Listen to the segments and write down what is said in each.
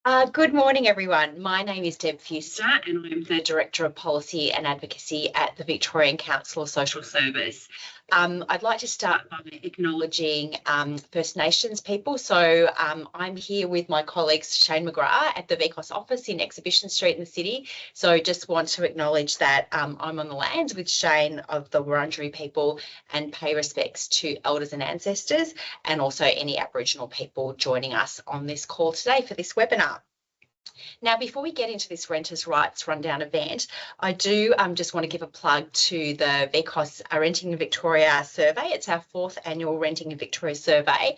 Good morning, everyone. My name is Deb Fuster, and I'm the Director of Policy and Advocacy at the Victorian Council of Social Service. I'd like to start by acknowledging First Nations people. So I'm here with my colleagues Shane McGrath at the VCOSS office in Exhibition Street in the city. So just want to acknowledge that I'm on the land with Shane of the Wurundjeri people and pay respects to elders and ancestors, and also any Aboriginal people joining us on this call today for this webinar. Now, before we get into this renters' rights rundown event, I do just want to give a plug to the VCOSS Renting in Victoria survey. It's our 4th annual Renting in Victoria survey.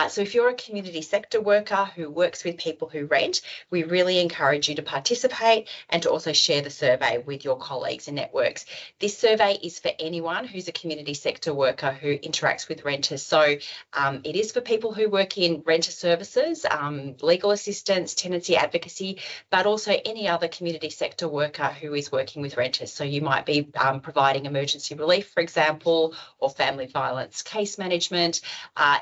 So if you're a community sector worker who works with people who rent, we really encourage you to participate and to also share the survey with your colleagues and networks. This survey is for anyone who's a community sector worker who interacts with renters. So it is for people who work in renter services, legal assistance, tenancy advocacy, but also any other community sector worker who is working with renters. So you might be providing emergency relief, for example, or family violence case management,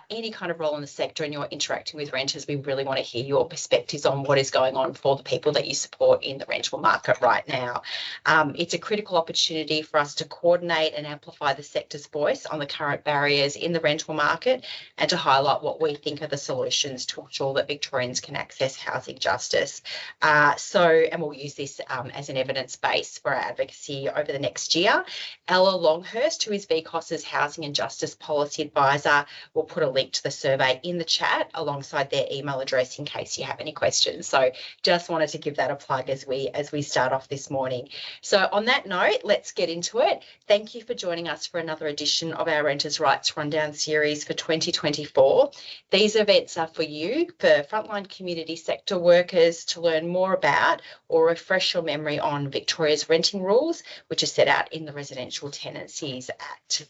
any kind of role in the sector, and you're interacting with renters. We really want to hear your perspectives on what is going on for the people that you support in the rental market right now. It's a critical opportunity for us to coordinate and amplify the sector's voice on the current barriers in the rental market and to highlight what we think are the solutions to ensure that Victorians can access housing justice. And we'll use this as an evidence base for our advocacy over the next year. Ella Longhurst, who is VCOSS's Housing and Justice Policy Advisor, will put a link to the survey in the chat alongside their email address in case you have any questions. So just wanted to give that a plug as we start off this morning. So on that note, let's get into it. Thank you for joining us for another edition of our Renters' Rights Rundown series for 2024. These events are for you, for frontline community sector workers, to learn more about or refresh your memory on Victoria's renting rules, which are set out in the Residential Tenancies Act.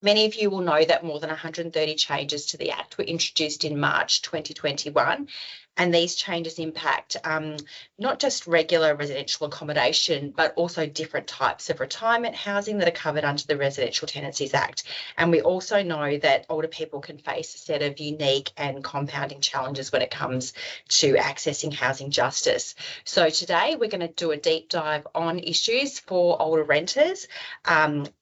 Many of you will know that more than 130 changes to the Act were introduced in March 2021, and these changes impact not just regular residential accommodation, but also different types of retirement housing that are covered under the Residential Tenancies Act. And we also know that older people can face a set of unique and compounding challenges when it comes to accessing housing justice. So today we're going to do a deep dive on issues for older renters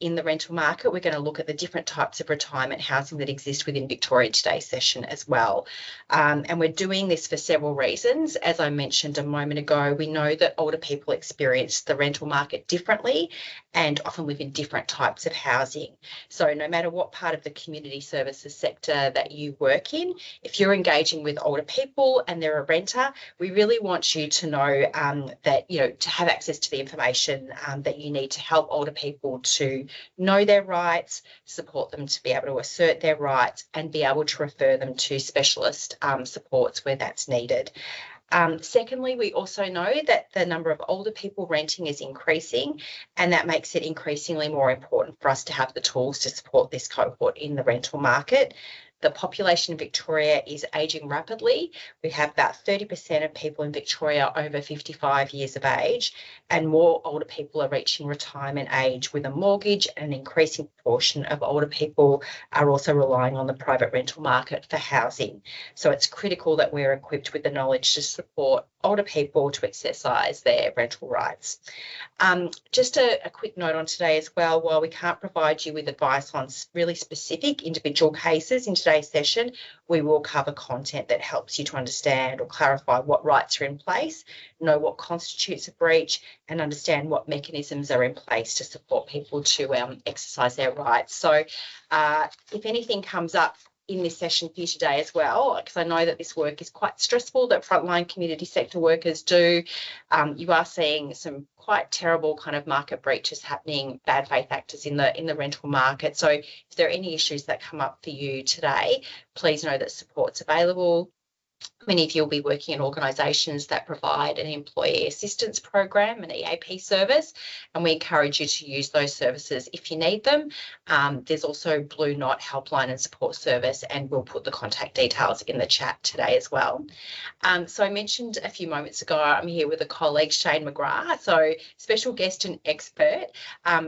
in the rental market. We're going to look at the different types of retirement housing that exist within Victoria today's session as well. And we're doing this for several reasons. As I mentioned a moment ago, we know that older people experience the rental market differently and often live in different types of housing. So no matter what part of the community services sector that you work in, if you're engaging with older people and they're a renter, we really want you to know that, to have access to the information that you need to help older people to know their rights, support them to be able to assert their rights, and be able to refer them to specialist supports where that's needed. Secondly, we also know that the number of older people renting is increasing, and that makes it increasingly more important for us to have the tools to support this cohort in the rental market. The population in Victoria is ageing rapidly. We have about 30% of people in Victoria over 55 years of age, and more older people are reaching retirement age with a mortgage, and an increasing proportion of older people are also relying on the private rental market for housing. So it's critical that we're equipped with the knowledge to support older people to exercise their rental rights. Just a quick note on today as well, while we can't provide you with advice on really specific individual cases in today's session, we will cover content that helps you to understand or clarify what rights are in place, know what constitutes a breach, and understand what mechanisms are in place to support people to exercise their rights. So if anything comes up in this session for you today as well, because I know that this work is quite stressful that frontline community sector workers do. You are seeing some quite terrible kind of market breaches happening, bad faith actors in the rental market. So if there are any issues that come up for you today, please know that support's available. Many of you will be working in organisations that provide an employee assistance program, an EAP service, and we encourage you to use those services if you need them. There's also Blue Knot helpline and support service, and we'll put the contact details in the chat today as well. So I mentioned a few moments ago, I'm here with a colleague, Shane McGrath, so special guest and expert.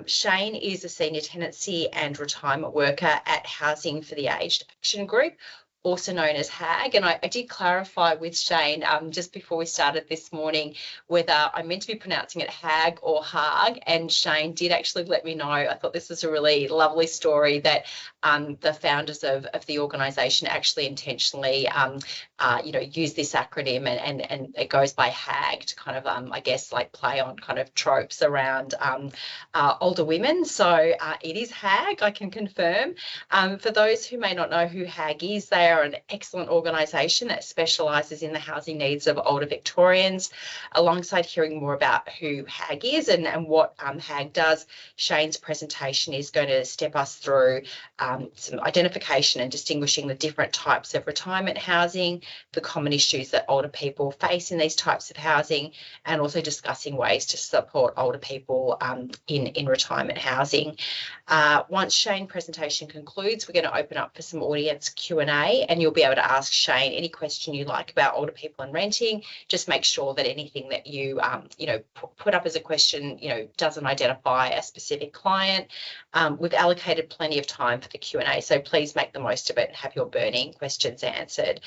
Shane is a senior tenancy and retirement worker at Housing for the Aged Action Group, also known as HAG. And I did clarify with Shane just before we started this morning whether I'm meant to be pronouncing it HAG or HAG, and Shane did actually let me know. I thought this was a really lovely story that the founders of the organisation actually intentionally use this acronym, and it goes by HAG to kind of I guess like play on kind of tropes around older women. So it is HAG, I can confirm. For those who may not know who HAG is, they are an excellent organisation that specialises in the housing needs of older Victorians. Alongside hearing more about who HAG is and what HAG does, Shane's presentation is going to step us through some identification and distinguishing the different types of retirement housing, the common issues that older people face in these types of housing, and also discussing ways to support older people in retirement housing. Once Shane's presentation concludes, we're going to open up for some audience Q&A, and you'll be able to ask Shane any question you like about older people and renting. Just make sure that anything that you put up as a question doesn't identify a specific client. We've allocated plenty of time for the Q&A, so please make the most of it and have your burning questions answered.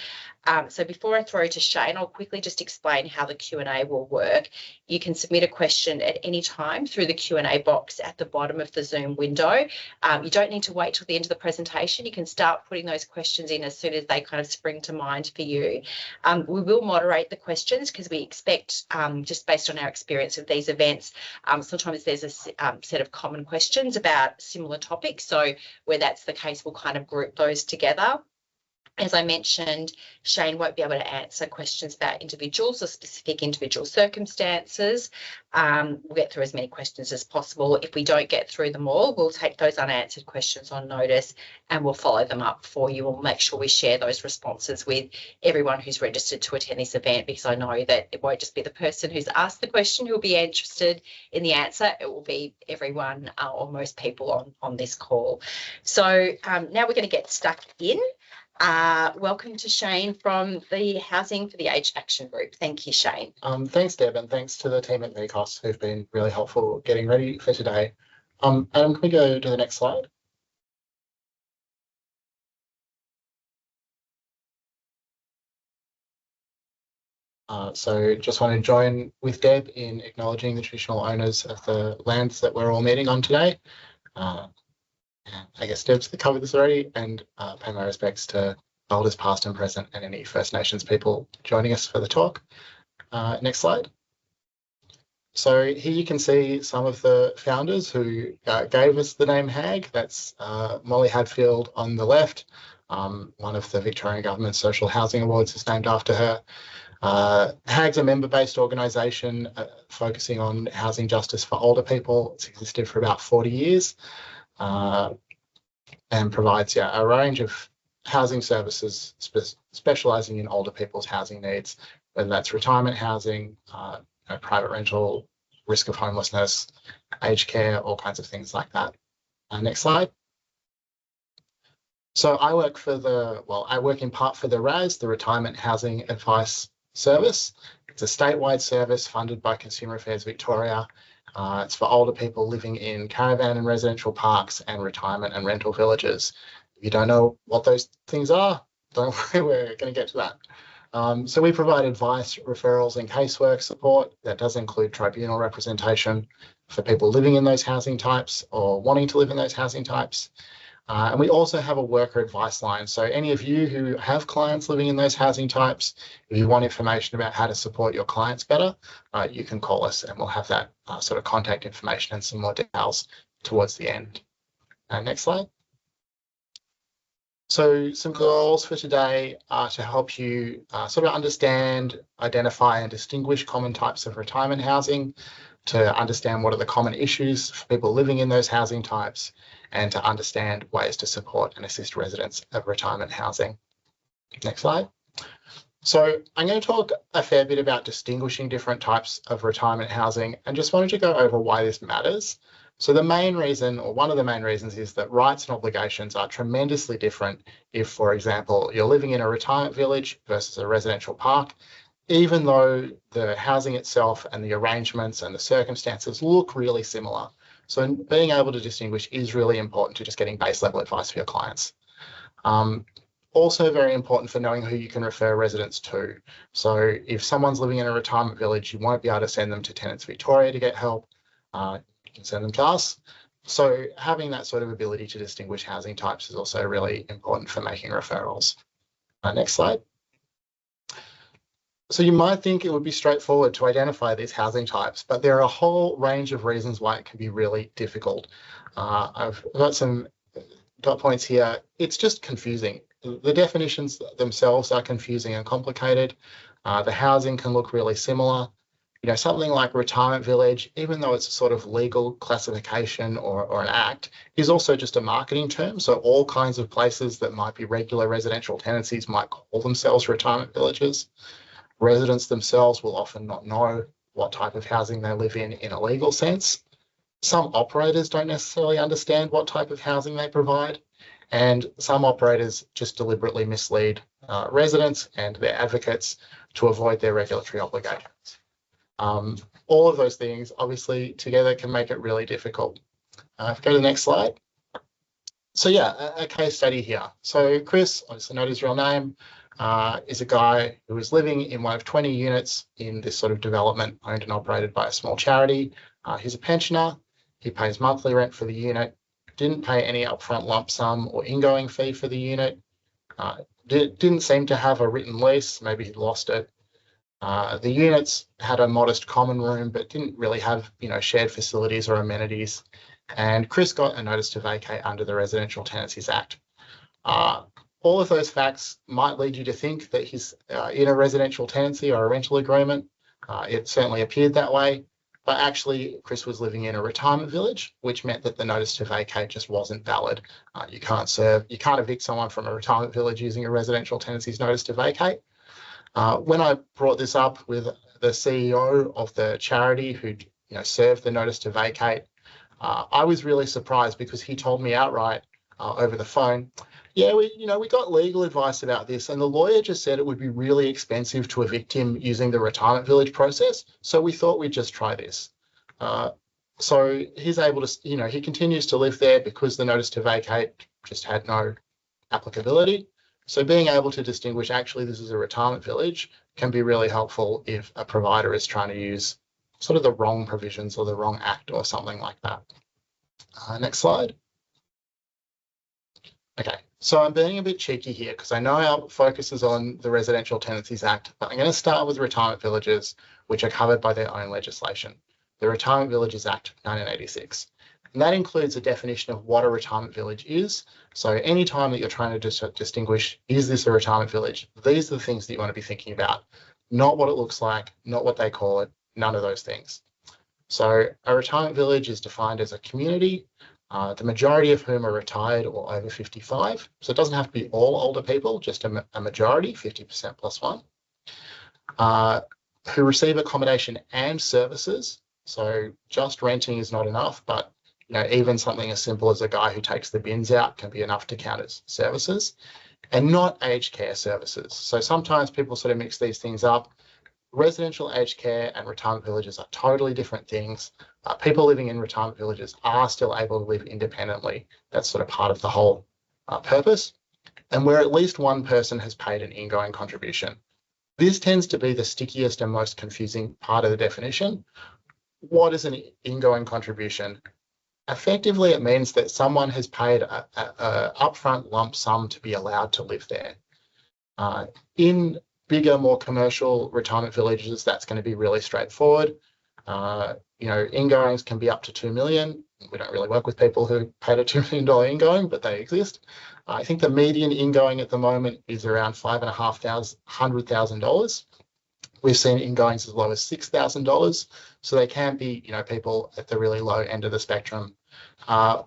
So before I throw to Shane, I'll quickly just explain how the Q&A will work. You can submit a question at any time through the Q&A box at the bottom of the Zoom window. You don't need to wait till the end of the presentation. You can start putting those questions in as soon as they kind of spring to mind for you. We will moderate the questions because we expect, just based on our experience of these events, sometimes there's a set of common questions about similar topics. So where that's the case, we'll kind of group those together. As I mentioned, Shane won't be able to answer questions about individuals or specific individual circumstances. We'll get through as many questions as possible. If we don't get through them all, we'll take those unanswered questions on notice and we'll follow them up for you. We'll make sure we share those responses with everyone who's registered to attend this event, because I know that it won't just be the person who's asked the question who will be interested in the answer. It will be everyone or most people on this call. So now we're going to get stuck in. Welcome to Shane from the Housing for the Aged Action Group. Thank you, Shane. Thanks, Deb, and thanks to the team at VCOSS who've been really helpful getting ready for today. Adam, can we go to the next slide? So just want to join with Deb in acknowledging the traditional owners of the lands that we're all meeting on today. I guess Deb's covered this already, and pay my respects to elders past and present and any First Nations people joining us for the talk. Next slide. So here you can see some of the founders who gave us the name HAG. That's Molly Hadfield on the left. One of the Victorian Government Social Housing Awards is named after her. HAG's a member-based organisation focusing on housing justice for older people. It's existed for about 40 years. And provides a range of housing services specialising in older people's housing needs, whether that's retirement housing, private rental, risk of homelessness, aged care, all kinds of things like that. Next slide. So I work in part for the RAS, the Retirement Housing Advice Service. It's a statewide service funded by Consumer Affairs Victoria. It's for older people living in caravan and residential parks and retirement and rental villages. If you don't know what those things are, don't worry, we're going to get to that. So we provide advice, referrals and casework support. That does include tribunal representation for people living in those housing types or wanting to live in those housing types. And we also have a worker advice line. So any of you who have clients living in those housing types, if you want information about how to support your clients better, you can call us and we'll have that sort of contact information and some more details towards the end. Next slide. So some goals for today are to help you sort of understand, identify and distinguish common types of retirement housing, to understand what are the common issues for people living in those housing types, and to understand ways to support and assist residents of retirement housing. Next slide. So I'm going to talk a fair bit about distinguishing different types of retirement housing and just wanted to go over why this matters. So the main reason, or one of the main reasons, is that rights and obligations are tremendously different if, for example, you're living in a retirement village versus a residential park, even though the housing itself and the arrangements and the circumstances look really similar. So being able to distinguish is really important to just getting base level advice for your clients. Also very important for knowing who you can refer residents to. So if someone's living in a retirement village, you won't be able to send them to Tenants Victoria to get help. You can send them to us. So having that sort of ability to distinguish housing types is also really important for making referrals. Next slide. So you might think it would be straightforward to identify these housing types, but there are a whole range of reasons why it can be really difficult. I've got some dot points here. It's just confusing. The definitions themselves are confusing and complicated. The housing can look really similar. You know, something like retirement village, even though it's a sort of legal classification or an act, is also just a marketing term. So all kinds of places that might be regular residential tenancies might call themselves retirement villages. Residents themselves will often not know what type of housing they live in a legal sense. Some operators don't necessarily understand what type of housing they provide, and some operators just deliberately mislead residents and their advocates to avoid their regulatory obligations. All of those things obviously together can make it really difficult. If we go to the next slide. So yeah, a case study here. So Chris, obviously not his real name, is a guy who is living in one of 20 units in this sort of development owned and operated by a small charity. He's a pensioner. He pays monthly rent for the unit, didn't pay any upfront lump sum or ingoing fee for the unit, didn't seem to have a written lease, maybe he lost it. The units had a modest common room, but didn't really have, shared facilities or amenities. And Chris got a notice to vacate under the Residential Tenancies Act. All of those facts might lead you to think that he's in a residential tenancy or a rental agreement. It certainly appeared that way, but actually Chris was living in a retirement village, which meant that the notice to vacate just wasn't valid. You can't evict someone from a retirement village using a residential tenancies notice to vacate. When I brought this up with the CEO of the charity who served the notice to vacate, I was really surprised because he told me outright over the phone, yeah, we got legal advice about this, and the lawyer just said it would be really expensive to evict him using the retirement village process. So we thought we'd just try this. So he's able to, he continues to live there because the notice to vacate just had no applicability. So being able to distinguish actually this is a retirement village can be really helpful if a provider is trying to use sort of the wrong provisions or the wrong act or something like that. Next slide. Okay, so I'm being a bit cheeky here because I know our focus is on the Residential Tenancies Act, but I'm going to start with retirement villages, which are covered by their own legislation, the Retirement Villages Act 1986. And that includes a definition of what a retirement village is. So any time that you're trying to distinguish, is this a retirement village? These are the things that you want to be thinking about, not what it looks like, not what they call it, none of those things. So a retirement village is defined as a community, the majority of whom are retired or over 55. So it doesn't have to be all older people, just a majority, 50% plus one, who receive accommodation and services. So just renting is not enough, but even something as simple as a guy who takes the bins out can be enough to count as services, and not aged care services. So sometimes people sort of mix these things up. Residential aged care and retirement villages are totally different things. People living in retirement villages are still able to live independently. That's sort of part of the whole purpose. And where at least one person has paid an ingoing contribution. This tends to be the stickiest and most confusing part of the definition. What is an ingoing contribution? Effectively, it means that someone has paid a upfront lump sum to be allowed to live there. In bigger, more commercial retirement villages, that's going to be really straightforward. Ingoings can be up to 2 million. We don't really work with people who paid a $2 million ingoing, but they exist. I think the median ingoing at the moment is around $500,000. We've seen ingoings as low as $6,000. So they can be, people at the really low end of the spectrum.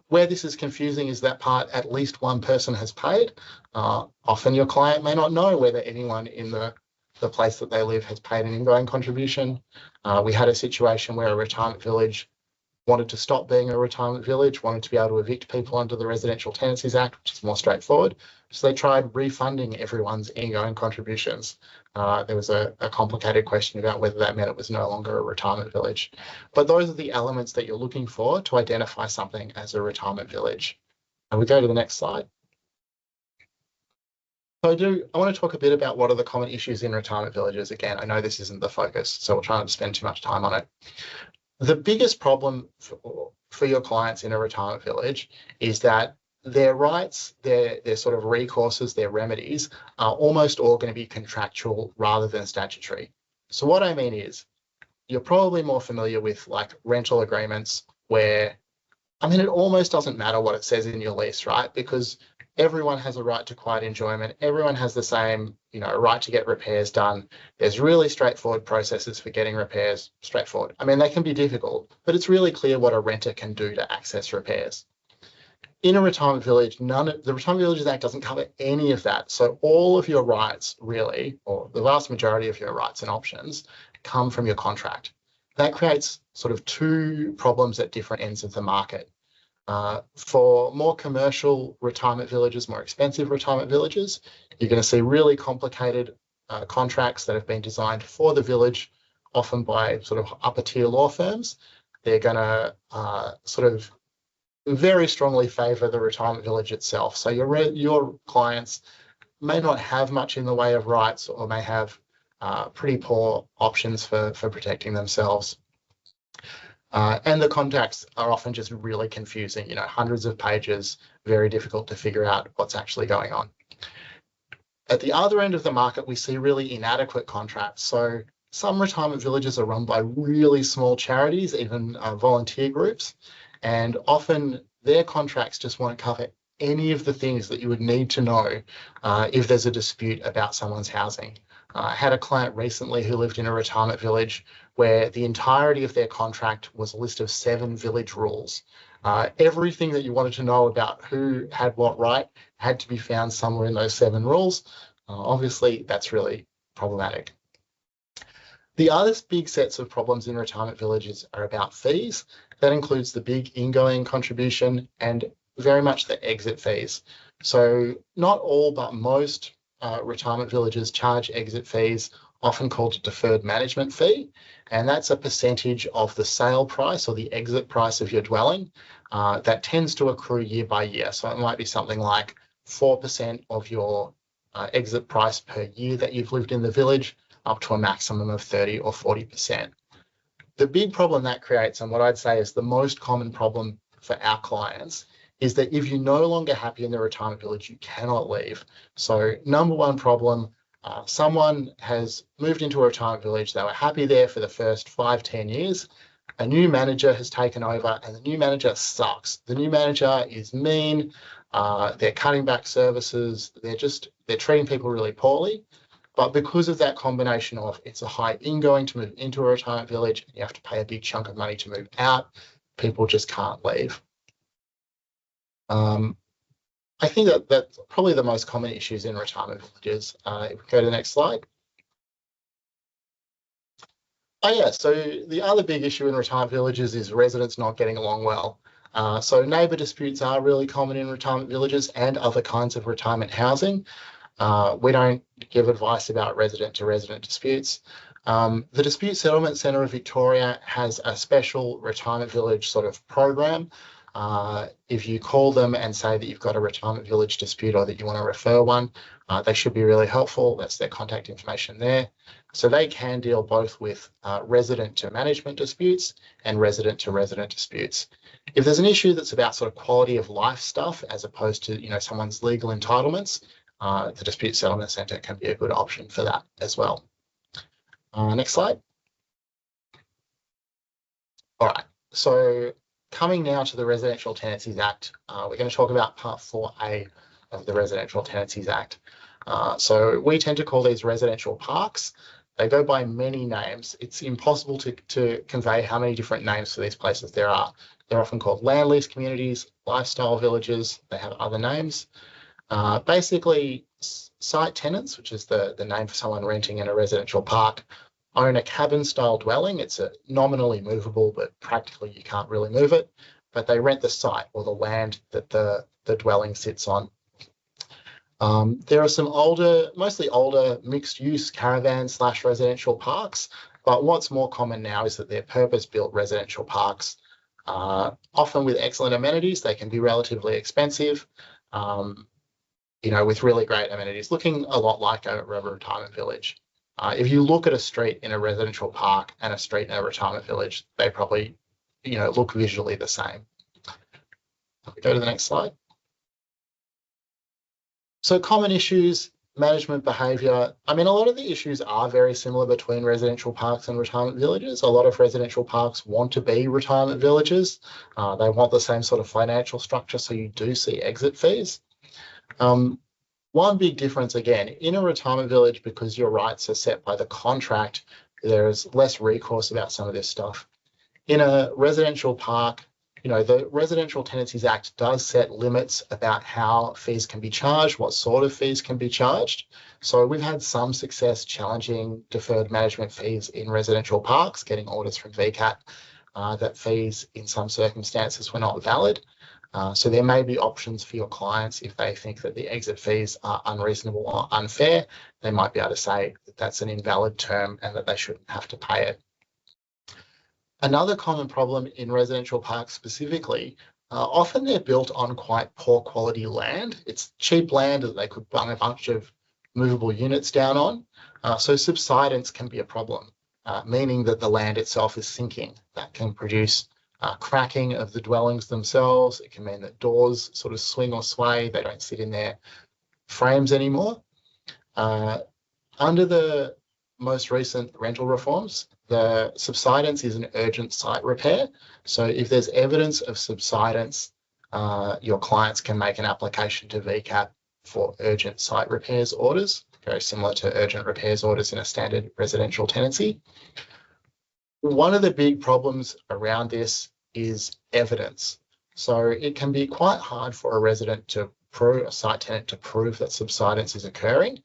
Where this is confusing is that part at least one person has paid. Often your client may not know whether anyone in the place that they live has paid an ingoing contribution. We had a situation where a retirement village wanted to stop being a retirement village, wanted to be able to evict people under the Residential Tenancies Act, which is more straightforward. So they tried refunding everyone's ingoing contributions. There was a complicated question about whether that meant it was no longer a retirement village. But those are the elements that you're looking for to identify something as a retirement village. And we go to the next slide. I want to talk a bit about what are the common issues in retirement villages. Again, I know this isn't the focus, so we'll try not to spend too much time on it. The biggest problem for your clients in a retirement village is that their rights, their sort of recourses, their remedies are almost all going to be contractual rather than statutory. So what I mean is, you're probably more familiar with like rental agreements where, I mean, it almost doesn't matter what it says in your lease, right? Because everyone has a right to quiet enjoyment. Everyone has the same, right to get repairs done. There's really straightforward processes for getting repairs. Straightforward. I mean, they can be difficult, but it's really clear what a renter can do to access repairs. In a retirement village, the Retirement Villages Act doesn't cover any of that. So all of your rights, really, or the vast majority of your rights and options, come from your contract. That creates sort of two problems at different ends of the market. For more commercial retirement villages, more expensive retirement villages, you're going to see really complicated contracts that have been designed for the village, often by sort of upper tier law firms. They're going to sort of very strongly favour the retirement village itself. So your clients may not have much in the way of rights, or may have pretty poor options for protecting themselves. And the contracts are often just really confusing, hundreds of pages, very difficult to figure out what's actually going on. At the other end of the market, we see really inadequate contracts. So some retirement villages are run by really small charities, even volunteer groups, and often their contracts just won't cover any of the things that you would need to know if there's a dispute about someone's housing. I had a client recently who lived in a retirement village where the entirety of their contract was a list of 7 village rules. Everything that you wanted to know about who had what right had to be found somewhere in those 7 rules. Obviously, that's really problematic. The other big sets of problems in retirement villages are about fees. That includes the big ingoing contribution and very much the exit fees. So not all, but most retirement villages charge exit fees, often called a deferred management fee. And that's a percentage of the sale price or the exit price of your dwelling that tends to accrue year by year. So it might be something like 4% of your exit price per year that you've lived in the village, up to a maximum of 30 or 40%. The big problem that creates, and what I'd say is the most common problem for our clients, is that if you're no longer happy in the retirement village, you cannot leave. So number one problem, someone has moved into a retirement village, they were happy there for the first 5-10 years, a new manager has taken over and the new manager sucks. The new manager is mean, they're cutting back services, they're treating people really poorly. But because of that combination of it's a high ingoing to move into a retirement village, and you have to pay a big chunk of money to move out, people just can't leave. I think that's probably the most common issues in retirement villages. If we go to the next slide. Oh yeah, so the other big issue in retirement villages is residents not getting along well. So neighbour disputes are really common in retirement villages and other kinds of retirement housing. We don't give advice about resident-to-resident disputes. The Dispute Settlement Centre of Victoria has a special retirement village sort of program. If you call them and say that you've got a retirement village dispute or that you want to refer one, they should be really helpful. That's their contact information there. So they can deal both with resident-to-management disputes and resident-to-resident disputes. If there's an issue that's about sort of quality of life stuff as opposed to someone's legal entitlements, the Dispute Settlement Centre can be a good option for that as well. Next slide. All right, so coming now to the Residential Tenancies Act, we're going to talk about Part 4A of the Residential Tenancies Act. So we tend to call these residential parks. They go by many names. It's impossible to convey how many different names for these places there are. They're often called land lease communities, lifestyle villages. They have other names. Basically, site tenants, which is the name for someone renting in a residential park, own a cabin-style dwelling. It's nominally movable, but practically you can't really move it. But they rent the site or the land that the dwelling sits on. There are some mostly older mixed-use caravan/residential parks, but what's more common now is that they're purpose-built residential parks, often with excellent amenities. They can be relatively expensive. with really great amenities, looking a lot like a retirement village. If you look at a street in a residential park and a street in a retirement village, they probably, look visually the same. Go to the next slide. So common issues, management behaviour. I mean, a lot of the issues are very similar between residential parks and retirement villages. A lot of residential parks want to be retirement villages. They want the same sort of financial structure, so you do see exit fees. One big difference, again, in a retirement village, because your rights are set by the contract, there is less recourse about some of this stuff. In a residential park, the Residential Tenancies Act does set limits about how fees can be charged, what sort of fees can be charged. So we've had some success challenging deferred management fees in residential parks, getting orders from VCAT that fees in some circumstances were not valid. So there may be options for your clients if they think that the exit fees are unreasonable or unfair. They might be able to say that that's an invalid term and that they shouldn't have to pay it. Another common problem in residential parks specifically, often they're built on quite poor quality land. It's cheap land that they could bung a bunch of movable units down on. So subsidence can be a problem, meaning that the land itself is sinking. That can produce cracking of the dwellings themselves. It can mean that doors sort of swing or sway. They don't sit in their frames anymore. Under the most recent rental reforms, the subsidence is an urgent site repair. So if there's evidence of subsidence, your clients can make an application to VCAT for urgent site repairs orders, very similar to urgent repairs orders in a standard residential tenancy. One of the big problems around this is evidence. So it can be quite hard for a site tenant to prove that subsidence is occurring.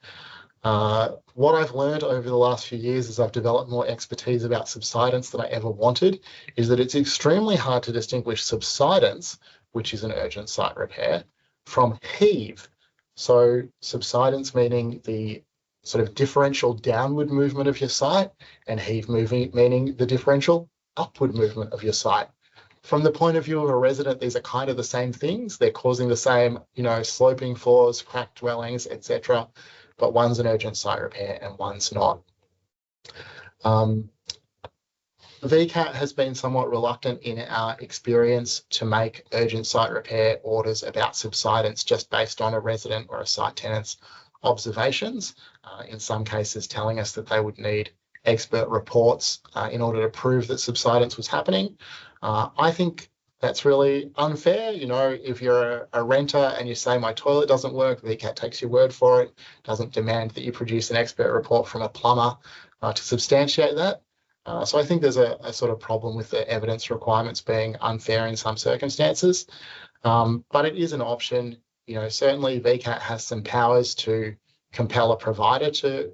What I've learned over the last few years as I've developed more expertise about subsidence than I ever wanted is that it's extremely hard to distinguish subsidence, which is an urgent site repair, from heave. So subsidence meaning the sort of differential downward movement of your site, and heave meaning the differential upward movement of your site. From the point of view of a resident, these are kind of the same things. They're causing the same, sloping floors, cracked dwellings, etc. But one's an urgent site repair and one's not. VCAT has been somewhat reluctant in our experience to make urgent site repair orders about subsidence just based on a resident or a site tenant's observations, in some cases telling us that they would need expert reports in order to prove that subsidence was happening. I think that's really unfair. If you're a renter and you say my toilet doesn't work, VCAT takes your word for it, doesn't demand that you produce an expert report from a plumber to substantiate that. So I think there's a sort of problem with the evidence requirements being unfair in some circumstances, but it is an option. Certainly VCAT has some powers to compel a provider to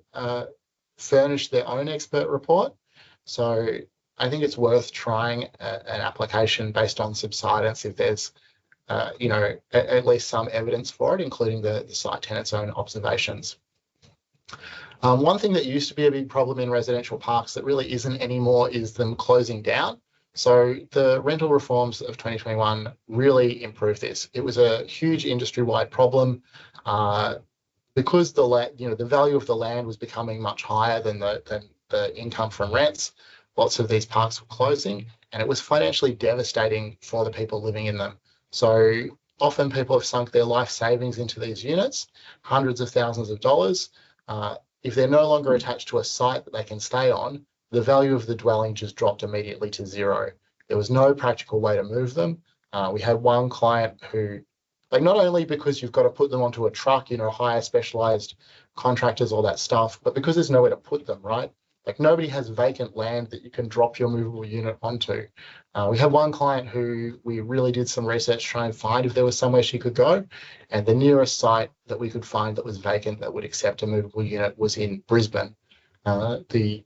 furnish their own expert report. So I think it's worth trying an application based on subsidence if there's, at least some evidence for it, including the site tenant's own observations. One thing that used to be a big problem in residential parks that really isn't anymore is them closing down. So the rental reforms of 2021 really improved this. It was a huge industry-wide problem because the value of the land was becoming much higher than the income from rents. Lots of these parks were closing, and it was financially devastating for the people living in them. So often people have sunk their life savings into these units, hundreds of thousands of dollars. If they're no longer attached to a site that they can stay on, the value of the dwelling just dropped immediately to zero. There was no practical way to move them. We had one client who, not only because you've got to put them onto a truck, hire specialized contractors, all that stuff, but because there's nowhere to put them, right? Nobody has vacant land that you can drop your movable unit onto. We had one client who we really did some research to try and find if there was somewhere she could go. And the nearest site that we could find that was vacant that would accept a movable unit was in Brisbane. The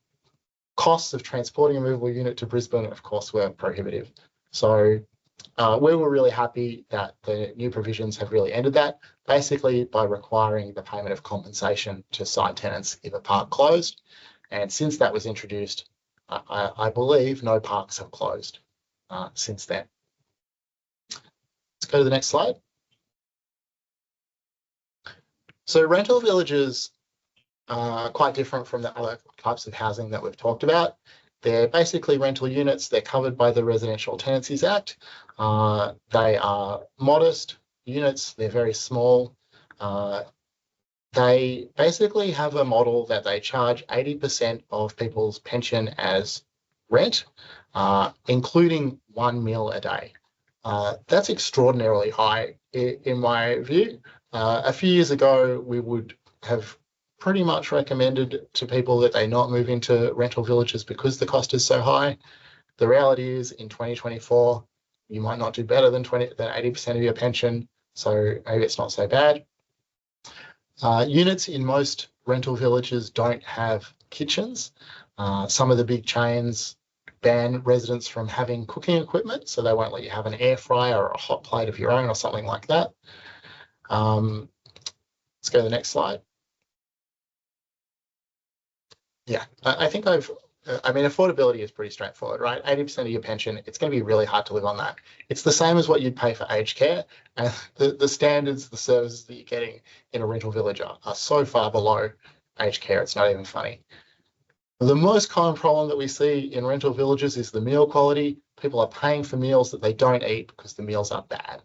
costs of transporting a movable unit to Brisbane, of course, were prohibitive. So we were really happy that the new provisions have really ended that, basically by requiring the payment of compensation to site tenants if a park closed. And since that was introduced, I believe no parks have closed since then. Let's go to the next slide. So rental villages are quite different from the other types of housing that we've talked about. They're basically rental units. They're covered by the Residential Tenancies Act. They are modest units. They're very small. They basically have a model that they charge 80% of people's pension as rent, including 1 meal a day. That's extraordinarily high in my view. A few years ago, we would have pretty much recommended to people that they not move into rental villages because the cost is so high. The reality is in 2024, you might not do better than 80% of your pension, so maybe it's not so bad. Units in most rental villages don't have kitchens. Some of the big chains ban residents from having cooking equipment, so they won't let you have an air fryer or a hot plate of your own or something like that. Let's go to the next slide. Yeah, I think affordability is pretty straightforward, right? 80% of your pension, it's going to be really hard to live on that. It's the same as what you'd pay for aged care, and the standards, the services that you're getting in a rental village are so far below aged care, it's not even funny. The most common problem that we see in rental villages is the meal quality. People are paying for meals that they don't eat because the meals are bad.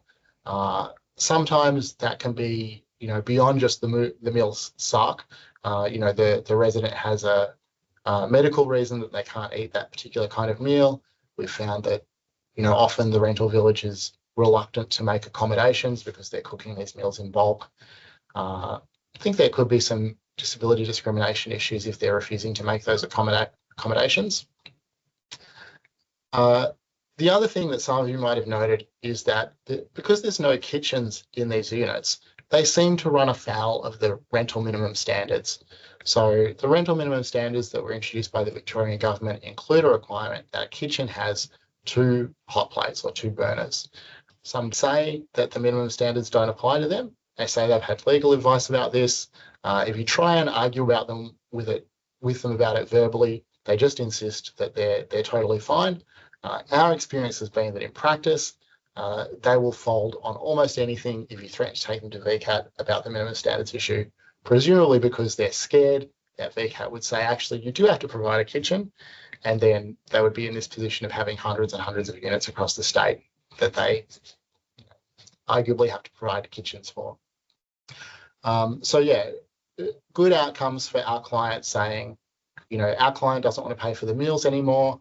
Sometimes that can be, beyond just the meals suck. The resident has a medical reason that they can't eat that particular kind of meal. We've found that, often the rental village is reluctant to make accommodations because they're cooking these meals in bulk. I think there could be some disability discrimination issues if they're refusing to make those accommodations. The other thing that some of you might have noted is that because there's no kitchens in these units, they seem to run afoul of the rental minimum standards. So the rental minimum standards that were introduced by the Victorian government include a requirement that a kitchen has 2 hot plates or 2 burners. Some say that the minimum standards don't apply to them. They say they've had legal advice about this. If you try and argue about them with them about it verbally, they just insist that they're totally fine. Our experience has been that in practice, they will fold on almost anything if you threaten to take them to VCAT about the minimum standards issue, presumably because they're scared that VCAT would say, actually, you do have to provide a kitchen, and then they would be in this position of having hundreds and hundreds of units across the state that they arguably have to provide kitchens for. So yeah, good outcomes for our client saying, our client doesn't want to pay for the meals anymore.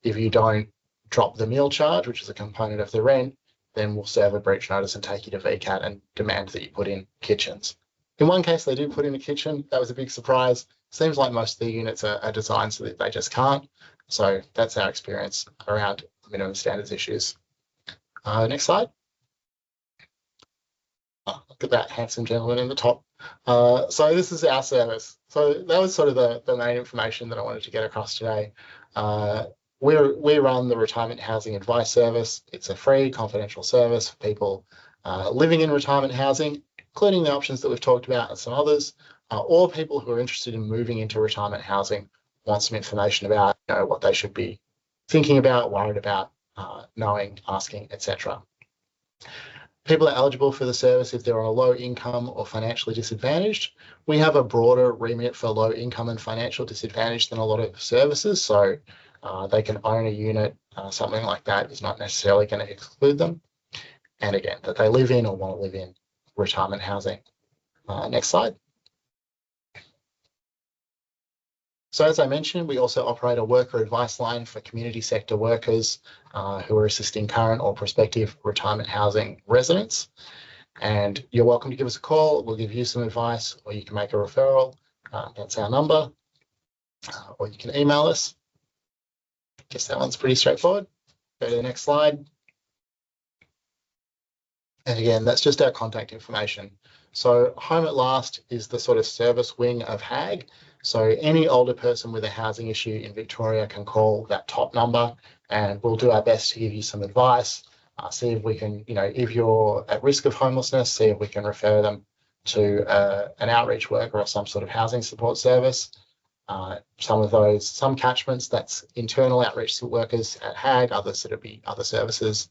If you don't drop the meal charge, which is a component of the rent, then we'll serve a breach notice and take you to VCAT and demand that you put in kitchens. In one case, they did put in a kitchen. That was a big surprise. Seems like most of the units are designed so that they just can't. So that's our experience around minimum standards issues. Next slide. Oh, look at that handsome gentleman in the top. So this is our service. So that was sort of the main information that I wanted to get across today. We run the Retirement Housing Advice Service. It's a free, confidential service for people living in retirement housing, including the options that we've talked about and some others, or people who are interested in moving into retirement housing, want some information about what they should be thinking about, worried about, knowing, asking, etc. People are eligible for the service if they're on a low income or financially disadvantaged. We have a broader remit for low income and financial disadvantage than a lot of services. So they can own a unit, something like that is not necessarily going to exclude them. And again, that they live in or want to live in retirement housing. Next slide. So as I mentioned, we also operate a worker advice line for community sector workers who are assisting current or prospective retirement housing residents. And you're welcome to give us a call. We'll give you some advice, or you can make a referral. That's our number. Or you can email us. I guess that one's pretty straightforward. Go to the next slide. And again, that's just our contact information. So Home at Last is the sort of service wing of HAG. So any older person with a housing issue in Victoria can call that top number, and we'll do our best to give you some advice, see if we can, if you're at risk of homelessness, see if we can refer them to an outreach worker or some sort of housing support service. Some catchments, that's internal outreach workers at HAG, others that'll be other services.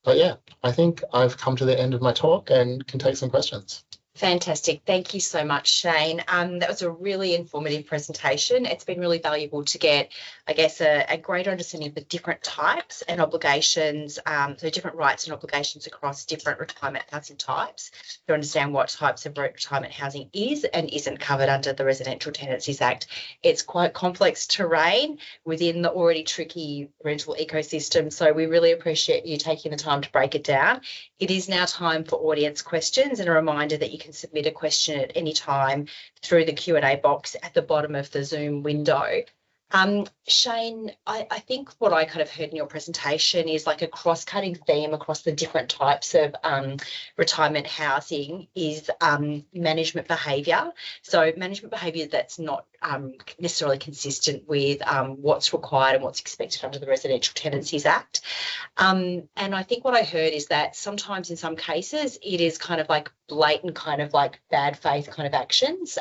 But yeah, I think I've come to the end of my talk and can take some questions. Fantastic. Thank you so much, Shane. That was a really informative presentation. It's been really valuable to get, I guess, a greater understanding of the different types and obligations, so different rights and obligations across different retirement housing types, to understand what types of retirement housing is and isn't covered under the Residential Tenancies Act. It's quite complex terrain within the already tricky rental ecosystem, so we really appreciate you taking the time to break it down. It is now time for audience questions, and a reminder that you can submit a question at any time through the Q&A box at the bottom of the Zoom window. Shane, I think what I kind of heard in your presentation is like a cross-cutting theme across the different types of retirement housing is management behaviour. So management behaviour that's not necessarily consistent with what's required and what's expected under the Residential Tenancies Act. And I think what I heard is that sometimes in some cases it is kind of like blatant kind of like bad faith kind of actions.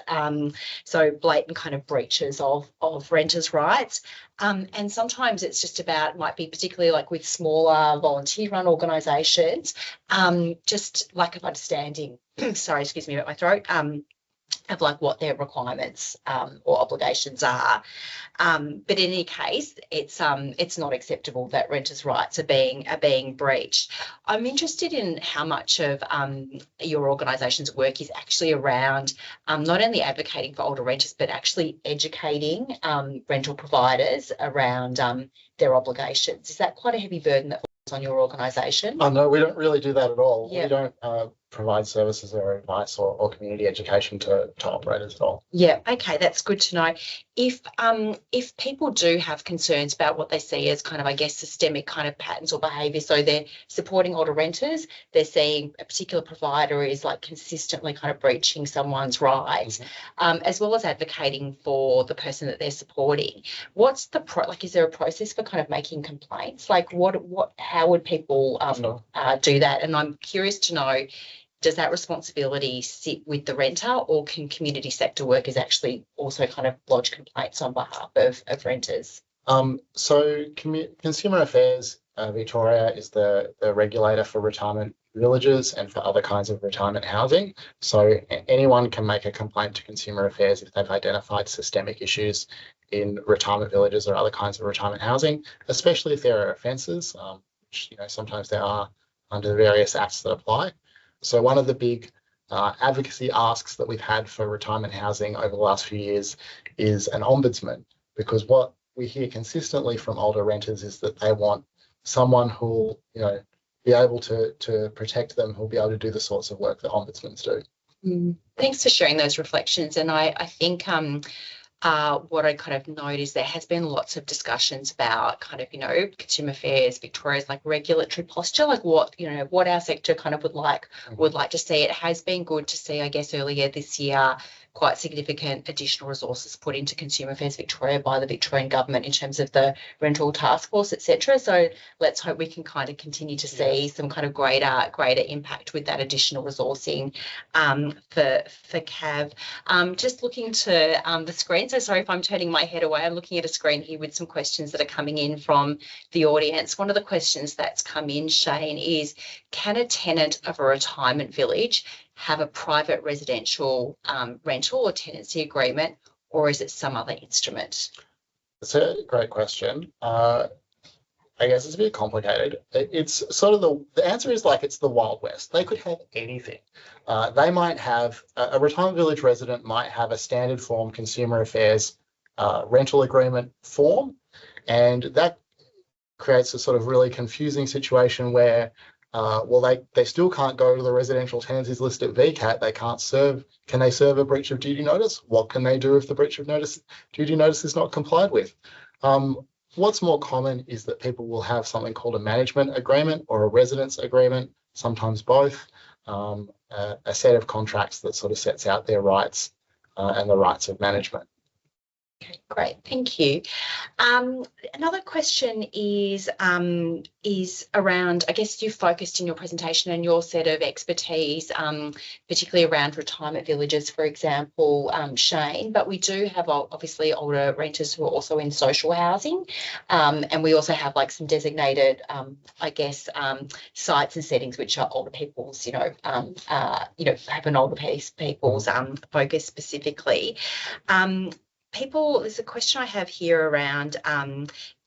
So blatant kind of breaches of renters' rights. And sometimes it's just about, might be particularly like with smaller volunteer run organisations, just lack of understanding, sorry, excuse me about my throat, of like what their requirements or obligations are. But in any case, it's not acceptable that renters' rights are being breached. I'm interested in how much of your organisation's work is actually around not only advocating for older renters, but actually educating rental providers around their obligations. Is that quite a heavy burden that falls on your organisation? Oh, no, we don't really do that at all. Yeah. We don't provide services or advice or community education to operators at all. Yeah, okay, that's good to know. If people do have concerns about what they see as kind of, I guess, systemic kind of patterns or behaviour, so they're supporting older renters, they're seeing a particular provider is like consistently kind of breaching someone's rights, as well as advocating for the person that they're supporting. What's the is there a process for kind of making complaints? Like how would people do that? And I'm curious to know, does that responsibility sit with the renter, or can community sector workers actually also kind of lodge complaints on behalf of renters? So Consumer Affairs Victoria is the regulator for retirement villages and for other kinds of retirement housing. So anyone can make a complaint to Consumer Affairs if they've identified systemic issues in retirement villages or other kinds of retirement housing, especially if there are offences, which sometimes there are under the various acts that apply. So one of the big advocacy asks that we've had for retirement housing over the last few years is an ombudsman, because what we hear consistently from older renters is that they want someone who'll be able to protect them, who'll be able to do the sorts of work that ombudsmen do. Thanks for sharing those reflections. And I think what I kind of note is there has been lots of discussions about kind of, Consumer Affairs Victoria's like regulatory posture, like what our sector kind of would like to see. It has been good to see, I guess, earlier this year, quite significant additional resources put into Consumer Affairs Victoria by the Victorian government in terms of the rental task force, etc. So let's hope we can kind of continue to see some kind of greater impact with that additional resourcing for CAV. Just looking to the screen, so sorry if I'm turning my head away. I'm looking at a screen here with some questions that are coming in from the audience. One of the questions that's come in, Shane, is can a tenant of a retirement village have a private residential rental or tenancy agreement, or is it some other instrument? That's a great question. I guess it's a bit complicated. It's sort of the answer is like it's the Wild West. They could have anything. They might have a retirement village resident might have a standard form Consumer Affairs rental agreement form, and that creates a sort of really confusing situation where they still can't go to the residential tenancies list at VCAT. They can't serve. Can they serve a breach of duty notice? What can they do if the breach of duty notice is not complied with? What's more common is that people will have something called a management agreement or a residence agreement, sometimes both, a set of contracts that sort of sets out their rights and the rights of management. Okay, great. Thank you. Another question is around, I guess you focused in your presentation and your set of expertise, particularly around retirement villages, for example, Shane, but we do have obviously older renters who are also in social housing, and we also have like some designated, I guess, sites and settings which are older people's, have an older people's focus specifically. There's a question I have here around,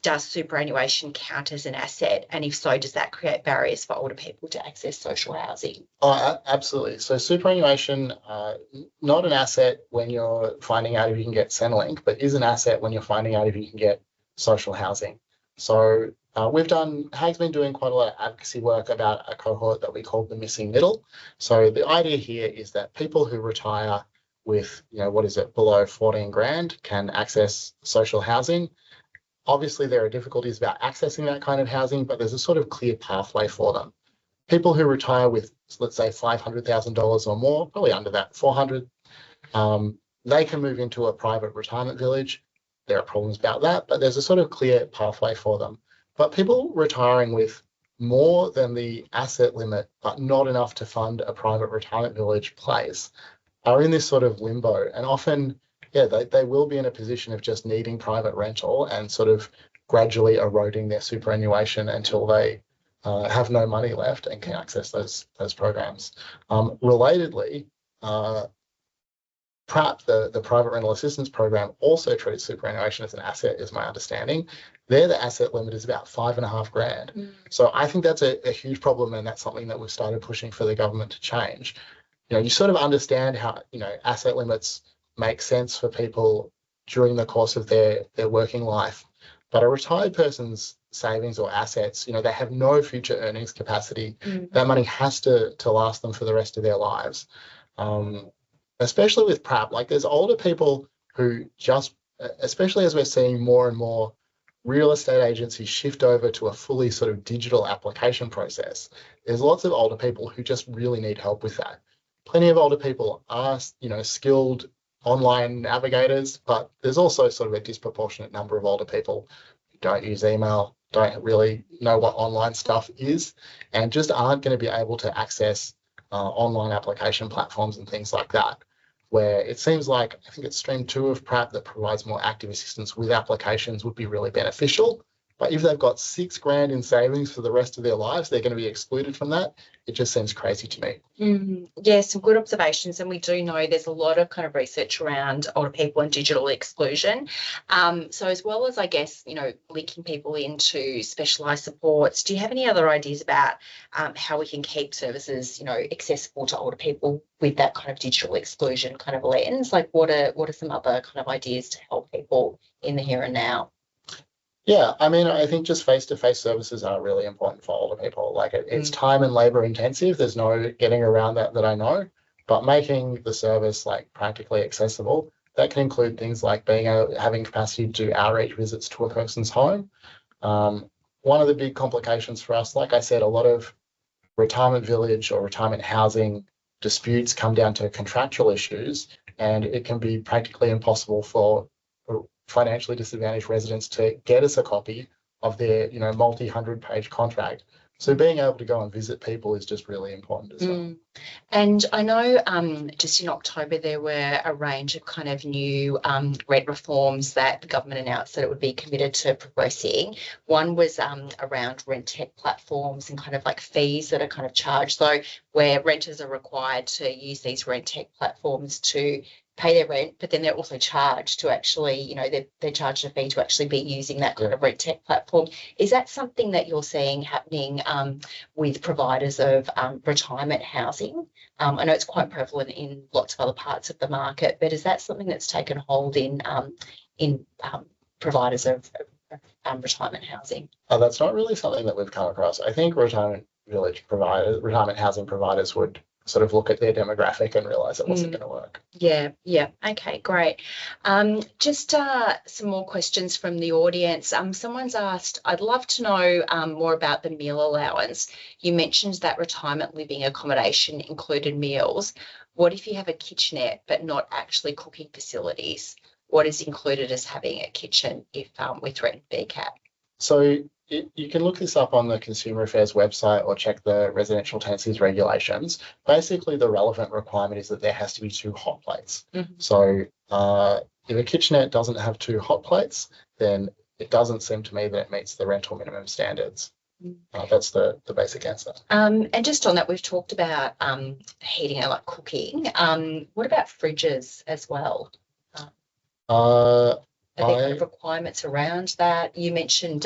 does superannuation count as an asset? And if so, does that create barriers for older people to access social housing? Oh, absolutely. So superannuation, not an asset when you're finding out if you can get Centrelink, but is an asset when you're finding out if you can get social housing. So Hag's been doing quite a lot of advocacy work about a cohort that we call the missing middle. So the idea here is that people who retire with, below 14 grand can access social housing. Obviously, there are difficulties about accessing that kind of housing, but there's a sort of clear pathway for them. People who retire with, let's say, $500,000 or more, probably under that, 400, they can move into a private retirement village. There are problems about that, but there's a sort of clear pathway for them. But people retiring with more than the asset limit, but not enough to fund a private retirement village place, are in this sort of limbo, and often, they will be in a position of just needing private rental and sort of gradually eroding their superannuation until they have no money left and can access those programs. Relatedly, PRAP, the Private Rental Assistance Program, also treats superannuation as an asset, is my understanding. There, the asset limit is about $5.5 grand. So I think that's a huge problem, and that's something that we've started pushing for the government to change. You sort of understand how, asset limits make sense for people during the course of their working life. But a retired person's savings or assets, they have no future earnings capacity. That money has to last them for the rest of their lives. Especially with PRAP, like there's older people who especially as we're seeing more and more real estate agencies shift over to a fully sort of digital application process, there's lots of older people who just really need help with that. Plenty of older people are, skilled online navigators, but there's also sort of a disproportionate number of older people who don't use email, don't really know what online stuff is, and just aren't going to be able to access online application platforms and things like that, where it seems like, I think it's stream 2 of PRAP that provides more active assistance with applications would be really beneficial. But if they've got $6 grand in savings for the rest of their lives, they're going to be excluded from that. It just seems crazy to me. Yeah, some good observations. And we do know there's a lot of kind of research around older people and digital exclusion. So as well as, I guess, linking people into specialised supports, do you have any other ideas about how we can keep services, accessible to older people with that kind of digital exclusion kind of lens? Like what are some other kind of ideas to help people in the here and now? Yeah, I think just face-to-face services are really important for older people. Like it's time and labor intensive. There's no getting around that I know, but making the service like practically accessible, that can include things like having capacity to do outreach visits to a person's home. One of the big complications for us, like I said, a lot of retirement village or retirement housing disputes come down to contractual issues, and it can be practically impossible for financially disadvantaged residents to get us a copy of their, multi-100-page contract. So being able to go and visit people is just really important as well. And I know just in October there were a range of kind of new rent reforms that the government announced that it would be committed to progressing. One was around rent tech platforms and kind of like fees that are kind of charged, so where renters are required to use these rent tech platforms to pay their rent, but then they're also charged to actually, they're charged a fee to actually be using that kind of rent tech platform. Is that something that you're seeing happening with providers of retirement housing? I know it's quite prevalent in lots of other parts of the market, but is that something that's taken hold in providers of retirement housing? That's not really something that we've come across. I think retirement housing providers would sort of look at their demographic and realise it wasn't going to work. Yeah. Okay, great. Just some more questions from the audience. Someone's asked, I'd love to know more about the meal allowance. You mentioned that retirement living accommodation included meals. What if you have a kitchenette but not actually cooking facilities? what is included as having a kitchen if we threaten VCAT? So you can look this up on the Consumer Affairs website or check the residential tenancies regulations. Basically, the relevant requirement is that there has to be 2 hot plates. So if a kitchenette doesn't have 2 hot plates, then it doesn't seem to me that it meets the rental minimum standards. That's the basic answer. And just on that, we've talked about heating and like cooking. What about fridges as well? Are there kind of requirements around that? You mentioned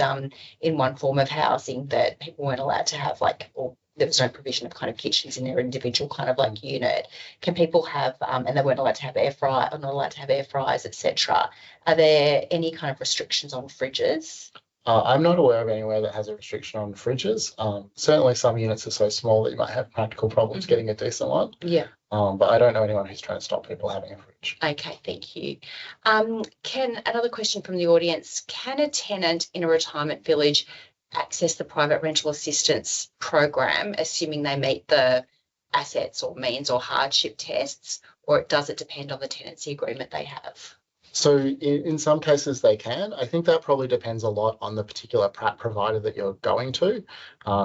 in one form of housing that people weren't allowed to have or there was no provision of kind of kitchens in their individual kind of like unit. Can people have, and they weren't allowed to have air fryer, or not allowed to have air fryers, etc. Are there any kind of restrictions on fridges? I'm not aware of anywhere that has a restriction on fridges. Certainly some units are so small that you might have practical problems getting a decent one. Yeah. But I don't know anyone who's trying to stop people having a fridge. Okay, thank you. Another question from the audience, can a tenant in a retirement village access the private rental assistance program, assuming they meet the assets or means or hardship tests, or does it depend on the tenancy agreement they have? So in some cases they can. I think that probably depends a lot on the particular PRAT provider that you're going to.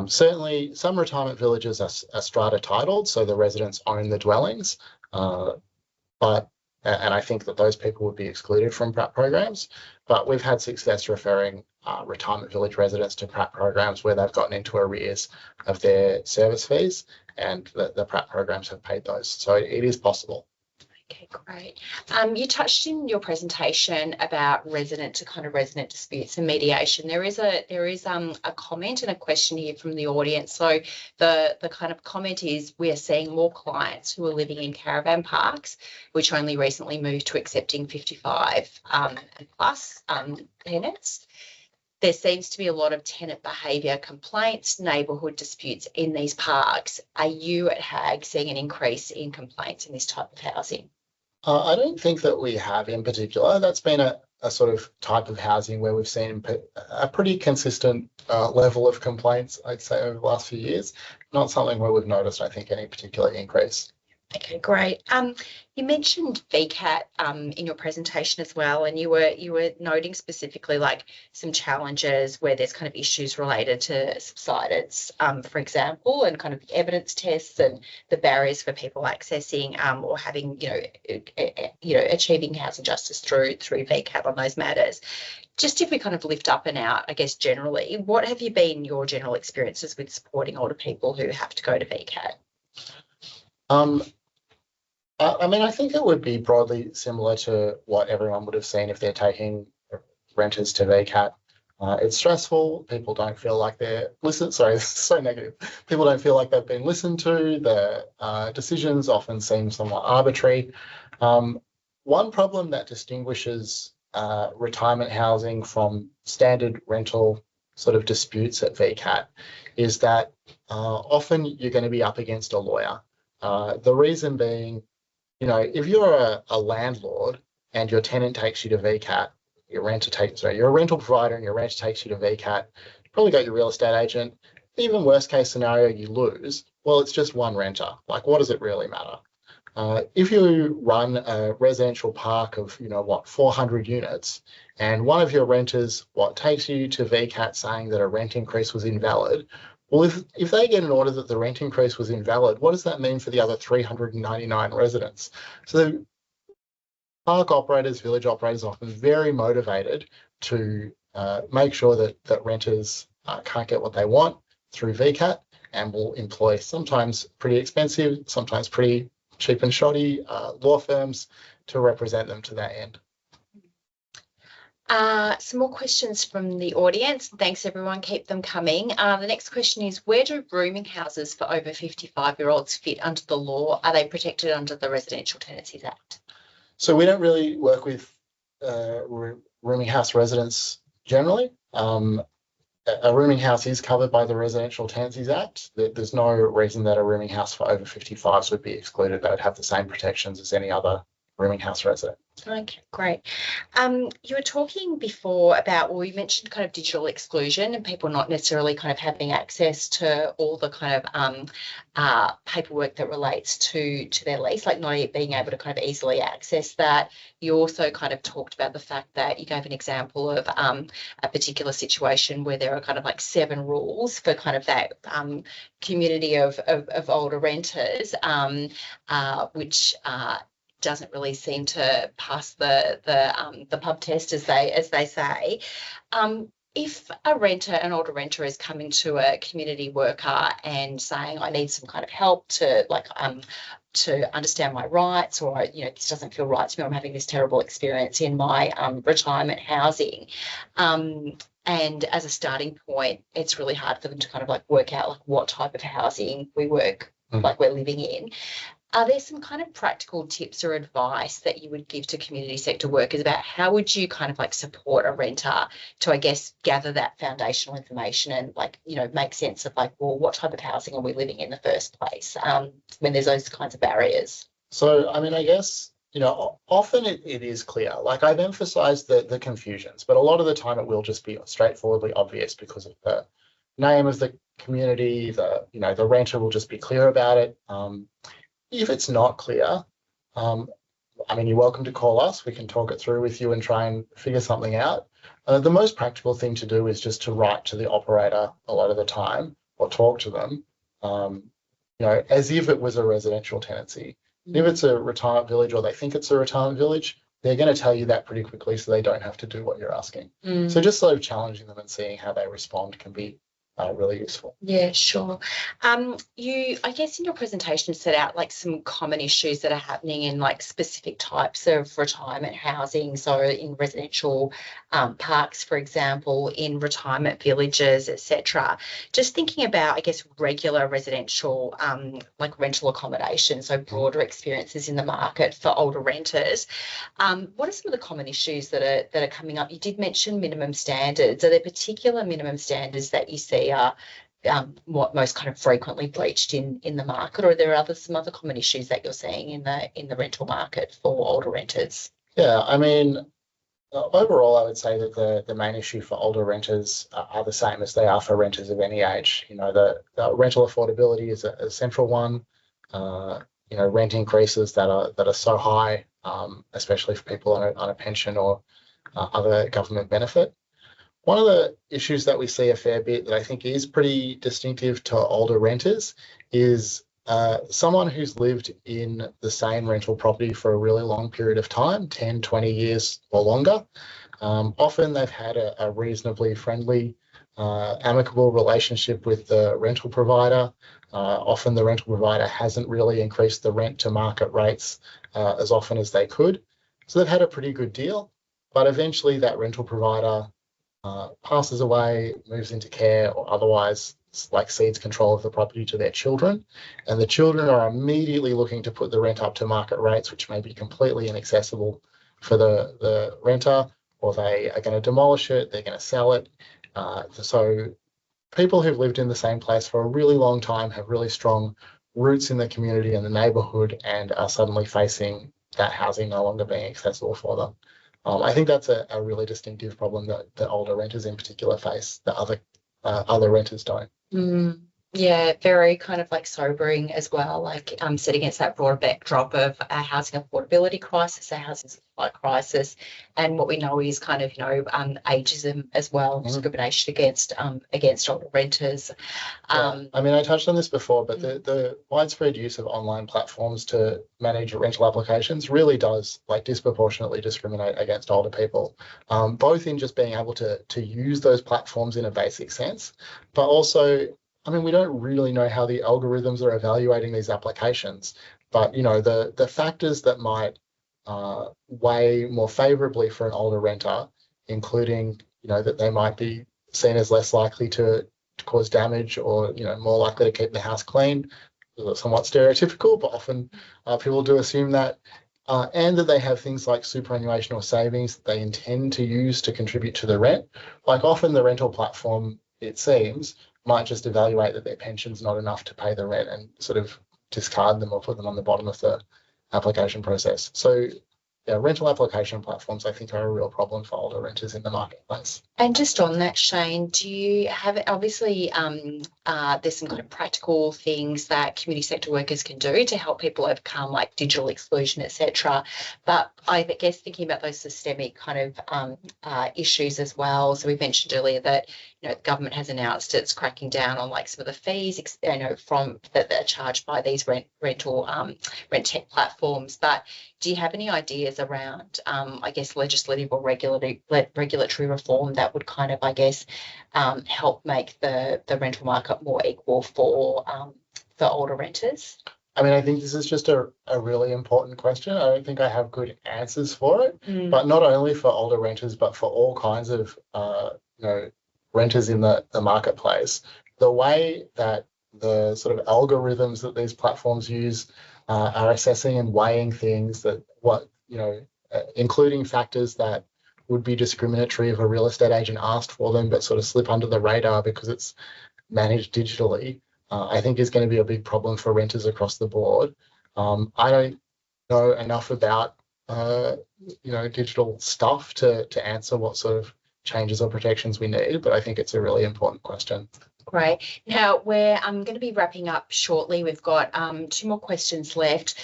Certainly some retirement villages are strata titled, so the residents own the dwellings. And I think that those people would be excluded from PRAT programs. But we've had success referring retirement village residents to PRAT programs where they've gotten into arrears of their service fees, and the PRAT programs have paid those. So it is possible. Okay, great. You touched in your presentation about resident disputes and mediation. There is a comment and a question here from the audience. So the kind of comment is, we are seeing more clients who are living in caravan parks, which only recently moved to accepting 55 and plus tenants. There seems to be a lot of tenant behaviour complaints, neighbourhood disputes in these parks. Are you at HAG seeing an increase in complaints in this type of housing? I don't think that we have in particular. That's been a sort of type of housing where we've seen a pretty consistent level of complaints, I'd say, over the last few years. Not something where we've noticed, I think, any particular increase. Okay, great. You mentioned VCAT in your presentation as well, and you were noting specifically like some challenges where there's kind of issues related to subsidence, for example, and kind of evidence tests and the barriers for people accessing or having achieving housing justice through VCAT on those matters. Just if we kind of lift up and out, I guess generally, what have you been your general experiences with supporting older people who have to go to VCAT? I mean, I think it would be broadly similar to what everyone would have seen if they're taking renters to VCAT. It's stressful. People don't feel like they're listened. Sorry, this is so negative. People don't feel like they've been listened to. The decisions often seem somewhat arbitrary. One problem that distinguishes retirement housing from standard rental sort of disputes at VCAT is that often you're going to be up against a lawyer. The reason being, if you're a landlord and your tenant takes you to VCAT, you're a rental provider and your renter takes you to VCAT, you probably got your real estate agent. Even worst case scenario, you lose. Well, it's just one renter. Like, what does it really matter? If you run a residential park of, 400 units, and one of your renters, takes you to VCAT saying that a rent increase was invalid, well, if they get an order that the rent increase was invalid, what does that mean for the other 399 residents? So park operators, village operators are often very motivated to make sure that renters can't get what they want through VCAT, and will employ sometimes pretty expensive, sometimes pretty cheap and shoddy law firms to represent them to that end. Some more questions from the audience. Thanks, everyone. Keep them coming. The next question is, where do rooming houses for over 55-year-olds fit under the law? Are they protected under the Residential Tenancies Act? So we don't really work with rooming house residents generally. A rooming house is covered by the Residential Tenancies Act. There's no reason that a rooming house for over 55s would be excluded. They would have the same protections as any other rooming house resident. Okay, great. You were talking before about, well, you mentioned kind of digital exclusion and people not necessarily kind of having access to all the kind of paperwork that relates to their lease, like not being able to kind of easily access that. You also kind of talked about the fact that you gave an example of a particular situation where there are kind of like 7 rules for kind of that community of older renters, which doesn't really seem to pass the pub test, as they say. If an older renter is coming to a community worker and saying, I need some kind of help to understand my rights, or this doesn't feel right to me, I'm having this terrible experience in my retirement housing. And as a starting point, it's really hard for them to kind of like work out like what type of housing we're living in. Are there some kind of practical tips or advice that you would give to community sector workers about how would you kind of like support a renter to, I guess, gather that foundational information and make sense of like, well, what type of housing are we living in the first place when there's those kinds of barriers? So, I mean, I guess, often it is clear. Like I've emphasized the confusions, but a lot of the time it will just be straightforwardly obvious because of the name of the community, the renter will just be clear about it. If it's not clear, I mean, you're welcome to call us. We can talk it through with you and try and figure something out. The most practical thing to do is just to write to the operator a lot of the time or talk to them, as if it was a residential tenancy. Mm-hmm. If it's a retirement village or they think it's a retirement village, they're going to tell you that pretty quickly so they don't have to do what you're asking. Mm. So just sort of challenging them and seeing how they respond can be really useful. Yeah, sure. I guess in your presentation set out like some common issues that are happening in like specific types of retirement housing. So in residential parks, for example, in retirement villages, etc. Just thinking about, I guess, regular residential like rental accommodation, so broader experiences in the market for older renters. What are some of the common issues that are coming up? You did mention minimum standards. Are there particular minimum standards that you see are what most kind of frequently breached in the market, or are there some other common issues that you're seeing in the rental market for older renters? Yeah, I mean, overall, I would say that the main issue for older renters are the same as they are for renters of any age. The rental affordability is a central one. Rent increases that are so high, especially for people on a pension or other government benefit. One of the issues that we see a fair bit that I think is pretty distinctive to older renters is someone who's lived in the same rental property for a really long period of time, 10, 20 years or longer. Often they've had a reasonably friendly, amicable relationship with the rental provider. Often the rental provider hasn't really increased the rent to market rates as often as they could. So they've had a pretty good deal, but eventually that rental provider passes away, moves into care, or otherwise cedes control of the property to their children, and the children are immediately looking to put the rent up to market rates, which may be completely inaccessible for the renter, or they are going to demolish it, they're going to sell it. So people who've lived in the same place for a really long time have really strong roots in the community and the neighbourhood and are suddenly facing that housing no longer being accessible for them. I think that's a really distinctive problem that older renters in particular face that other renters don't. Mm, yeah, very kind of like sobering as well, like set against that broader backdrop of a housing affordability crisis, a housing supply crisis, and what we know is kind of, ageism as well, discrimination against older renters. I mean, I touched on this before, but the widespread use of online platforms to manage rental applications really does disproportionately discriminate against older people, both in just being able to use those platforms in a basic sense, but also, I mean, we don't really know how the algorithms are evaluating these applications, but the factors that might weigh more favourably for an older renter, including that they might be seen as less likely to cause damage or more likely to keep the house clean, somewhat stereotypical, but often people do assume that, and that they have things like superannuation or savings that they intend to use to contribute to the rent. Often the rental platform, it seems, might just evaluate that their pension's not enough to pay the rent and sort of discard them or put them on the bottom of the application process. So yeah, rental application platforms, I think, are a real problem for older renters in the marketplace. And just on that, Shane, do you have, obviously there's some kind of practical things that community sector workers can do to help people overcome like digital exclusion, etc. But I guess thinking about those systemic kind of issues as well. So we mentioned earlier that, you know, the government has announced it's cracking down on like some of the fees, you know, from that are charged by these rent tech platforms. But do you have any ideas around, I guess, legislative or regulatory reform that would kind of, I guess, help make the rental market more equal for older renters? I mean, I think this is just a really important question. I don't think I have good answers for it, but not only for older renters, but for all kinds of you know, renters in the marketplace. The way that the sort of algorithms that these platforms use are assessing and weighing things that including factors that would be discriminatory if a real estate agent asked for them, but sort of slip under the radar because it's managed digitally, I think is going to be a big problem for renters across the board. I don't know enough about digital stuff to answer what sort of changes or protections we need, but I think it's a really important question. Great. Now we're going to be wrapping up shortly. We've got 2 more questions left.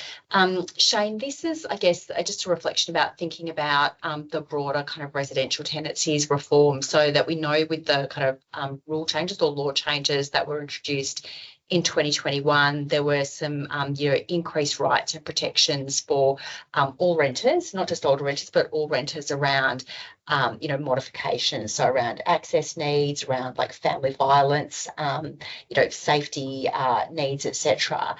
Shane, this is, I guess, just a reflection about thinking about the broader kind of residential tenancies reform, so that we know with the kind of rule changes or law changes that were introduced in 2021, there were some increased rights and protections for all renters, not just older renters, but all renters around modifications, so around access needs, around like family violence, safety needs, etc.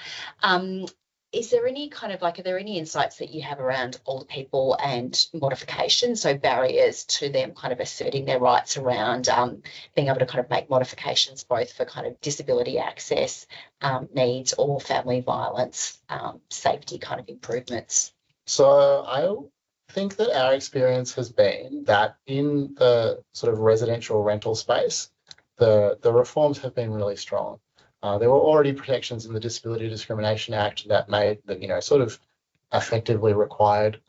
Is there any kind of are there any insights that you have around older people and modifications, so barriers to them kind of asserting their rights around being able to kind of make modifications both for kind of disability access needs or family violence safety kind of improvements? So I think that our experience has been that in the sort of residential rental space, the reforms have been really strong. There were already protections in the Disability Discrimination Act that made that, sort of effectively required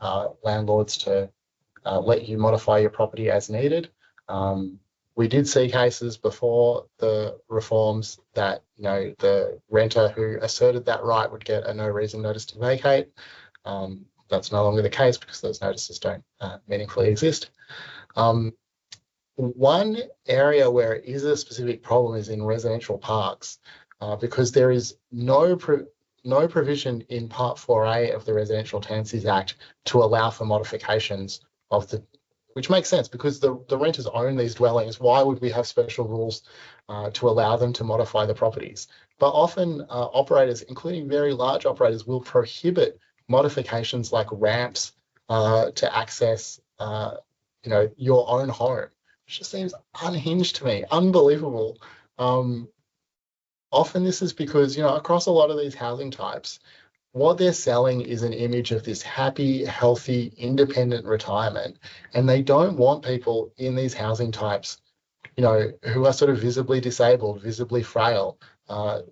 landlords to let you modify your property as needed. We did see cases before the reforms that, the renter who asserted that right would get a no reason notice to vacate. That's no longer the case because those notices don't meaningfully exist. One area where it is a specific problem is in residential parks, because there is no provision in Part 4A of the Residential Tenancies Act to allow for modifications which makes sense because the renters own these dwellings. Why would we have special rules to allow them to modify the properties? But often operators, including very large operators, will prohibit modifications like ramps to access your own home. Which just seems unhinged to me, unbelievable. Often this is because, across a lot of these housing types, what they're selling is an image of this happy, healthy, independent retirement. And they don't want people in these housing types, who are sort of visibly disabled, visibly frail.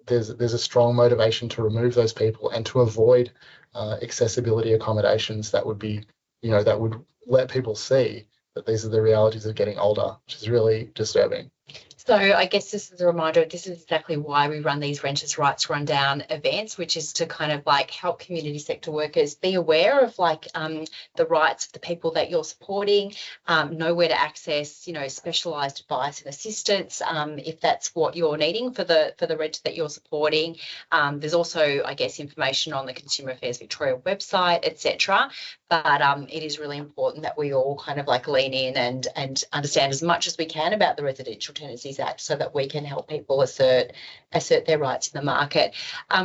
There's a strong motivation to remove those people and to avoid accessibility accommodations that would be, that would let people see that these are the realities of getting older, which is really disturbing. So I guess this is a reminder, this is exactly why we run these Renters' Rights Rundown events, which is to kind of help community sector workers be aware of the rights of the people that you're supporting, know where to access, specialised advice and assistance if that's what you're needing for the renter that you're supporting. There's also, I guess, information on the Consumer Affairs Victoria website, etc. But it is really important that we all kind of lean in and understand as much as we can about the Residential Tenancies Act so that we can help people assert their rights in the market.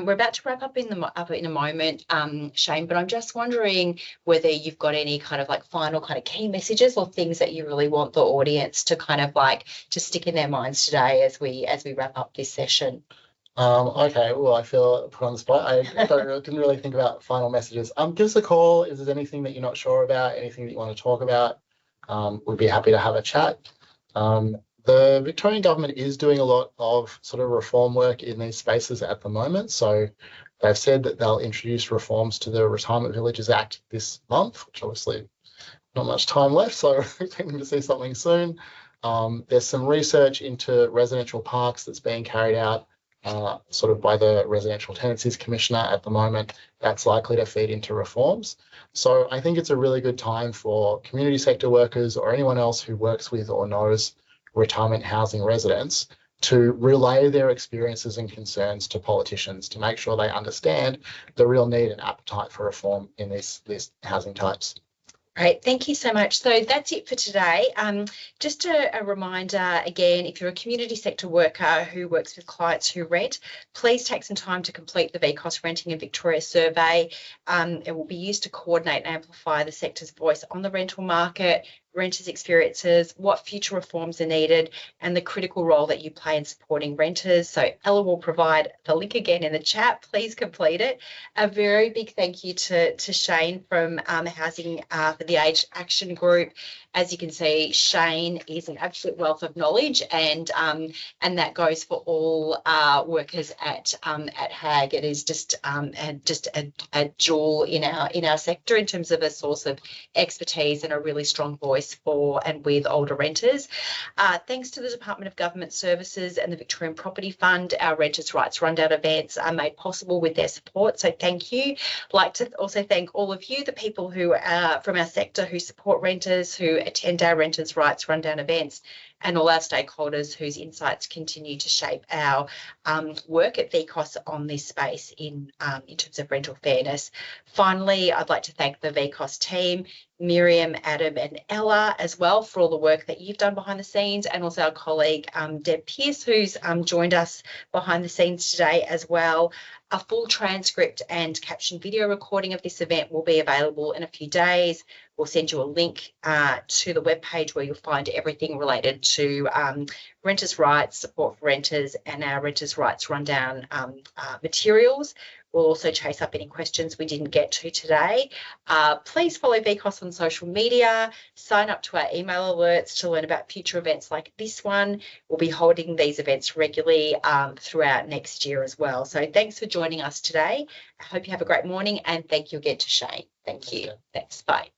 We're about to wrap up in a moment, Shane, but I'm just wondering whether you've got any kind of final kind of key messages or things that you really want the audience to kind of to stick in their minds today as we wrap up this session. Okay, well, I feel put on the spot. I didn't really think about final messages. Give us a call if there's anything that you're not sure about, anything that you want to talk about. We'd be happy to have a chat. The Victorian government is doing a lot of sort of reform work in these spaces at the moment. So They've said that they'll introduce reforms to the Retirement Villages Act this month, which obviously not much time left, so expecting to see something soon. There's some research into residential parks that's being carried out sort of by the Residential Tenancies Commissioner at the moment. That's likely to feed into reforms. So I think it's a really good time for community sector workers or anyone else who works with or knows retirement housing residents to relay their experiences and concerns to politicians to make sure they understand the real need and appetite for reform in these housing types. Great, thank you so much. So that's it for today. Just a reminder again, if you're a community sector worker who works with clients who rent, please take some time to complete the VCOSS Renting in Victoria survey. It will be used to coordinate and amplify the sector's voice on the rental market, renters' experiences, what future reforms are needed, and the critical role that you play in supporting renters. So Ella will provide the link again in the chat. Please complete it. A very big thank you to Shane from Housing for the Aged Action Group. As you can see, Shane is an absolute wealth of knowledge, and that goes for all workers at HAG. It is just a jewel in our sector in terms of a source of expertise and a really strong voice for and with older renters. Thanks to the Department of Government Services and the Victorian Property Fund, our Renters' Rights Rundown events are made possible with their support, so thank you. I'd like to also thank all of you, the people who are from our sector who support renters, who attend our Renters' Rights Rundown events, and all our stakeholders whose insights continue to shape our work at VCOSS on this space in terms of rental fairness. Finally, I'd like to thank the VCOSS team, Miriam, Adam and Ella as well, for all the work that you've done behind the scenes, and also our colleague Deb Pearce, who's joined us behind the scenes today as well. A full transcript and caption video recording of this event will be available in a few days. We'll send you a link to the webpage where you'll find everything related to renters' rights, support for renters, and our Renters' Rights Rundown materials. We'll also chase up any questions we didn't get to today. Please follow VCOSS on social media, sign up to our email alerts to learn about future events like this one. We'll be holding these events regularly throughout next year as well. So thanks for joining us today. I hope you have a great morning, and thank you again to Shane. Thank you. Thanks. Bye.